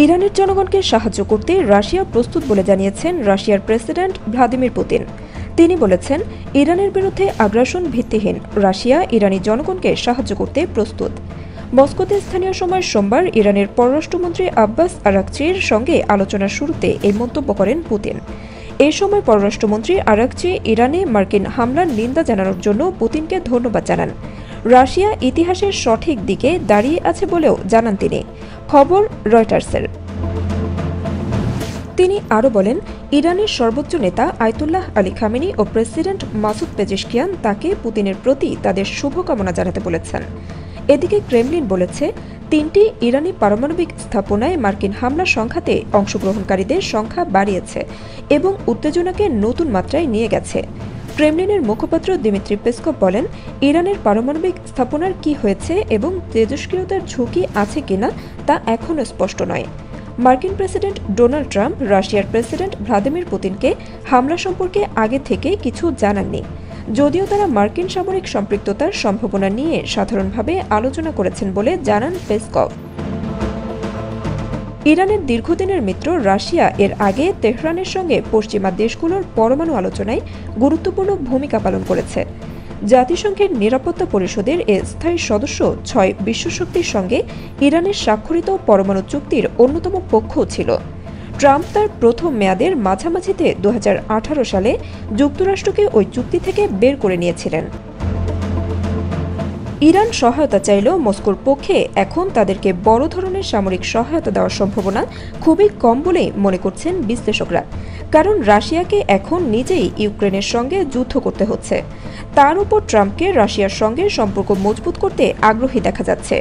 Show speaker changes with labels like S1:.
S1: ইরানের জনগণকে সাহায্য করতে রাশিয়া প্রস্তুত বলে জানিয়েছেন রাশিয়ার প্রেসিডেন্ট ভ্লাদিমির পুতিন। তিনি বলেছেন, ইরানের বিরুদ্ধে আগ্রাসন ভিত্তিহীন, রাশিয়া ইরানি জনগণকে সাহায্য করতে প্রস্তুত। মস্কোতে স্থানীয় সময় সোমবার ইরানের পররাষ্ট্রমন্ত্রী আব্বাস আরাকচির সঙ্গে আলোচনার শুরুতে এই মন্তব্য করেন পুতিন। এই সময় পররাষ্ট্রমন্ত্রী আরাকচি ইরানে মার্কিন হামলার নিন্দা জানানোর জন্য পুতিনকে ধন্যবাদ জানান। রাশিয়া ইতিহাসের সঠিক দিকে দাঁড়িয়ে আছে বলেও জানান তিনি। খবর রয়টার্সের। তিনি আরও বলেন, ইরানের সর্বোচ্চ নেতা আয়াতুল্লাহ আলী খামেনি ও প্রেসিডেন্ট মাসুদ পেজেশকিয়ান তাকে পুতিনের প্রতি তাদের শুভকামনা জানাতে বলেছেন। এদিকে ক্রেমলিন বলেছে, 3টি ইরানি পারমাণবিক স্থাপনায় মার্কিন হামলা সংঘাতে অংশগ্রহণকারীদের সংখ্যা বাড়িয়েছে এবং উত্তেজনাকে নতুন মাত্রায় নিয়ে গেছে। ক্রেমলিনের মুখপাত্র দিমিত্রি পেসকভ বলেন, ইরানের পারমাণবিক স্থাপনার কি হয়েছে এবং তেজস্ক্রিয়তার ঝুঁকি আছে কিনা তা এখনও স্পষ্ট নয়। মার্কিন প্রেসিডেন্ট ডোনাল্ড ট্রাম্প রাশিয়ার প্রেসিডেন্ট ভ্লাদিমির পুতিনকে হামলা সম্পর্কে আগে থেকে কিছু জানাননি, যদিও তারা মার্কিন সামরিক সম্পৃক্ততার সম্ভাবনা নিয়ে সাধারণভাবে আলোচনা করেছেন বলে জানান পেসকভ। ইরানের দীর্ঘদিনের মিত্র রাশিয়া এর আগে তেহরানের সঙ্গে পশ্চিমা দেশগুলোর পরমাণু আলোচনায় গুরুত্বপূর্ণ ভূমিকা পালন করেছে। জাতিসংঘের নিরাপত্তা পরিষদের এ স্থায়ী সদস্য 6 বিশ্বশক্তির সঙ্গে ইরানের স্বাক্ষরিত পরমাণু চুক্তির অন্যতম পক্ষও ছিল। ট্রাম্প তার প্রথম মেয়াদের মাঝামাঝিতে 2018 সালে যুক্তরাষ্ট্রকে ওই চুক্তি থেকে বের করে নিয়েছিলেন। ইরান সহায়তা চাইলেও মস্কোর পক্ষে এখন তাদেরকে বড় ধরনের সামরিক সহায়তা দেওয়ার সম্ভাবনা খুবই কম বলেই মনে করছেন বিশ্লেষকরা, কারণ রাশিয়াকে এখন নিজেই ইউক্রেনের সঙ্গে যুদ্ধ করতে হচ্ছে। তার উপর ট্রাম্পকে রাশিয়ার সঙ্গে সম্পর্ক মজবুত করতে আগ্রহী দেখা যাচ্ছে।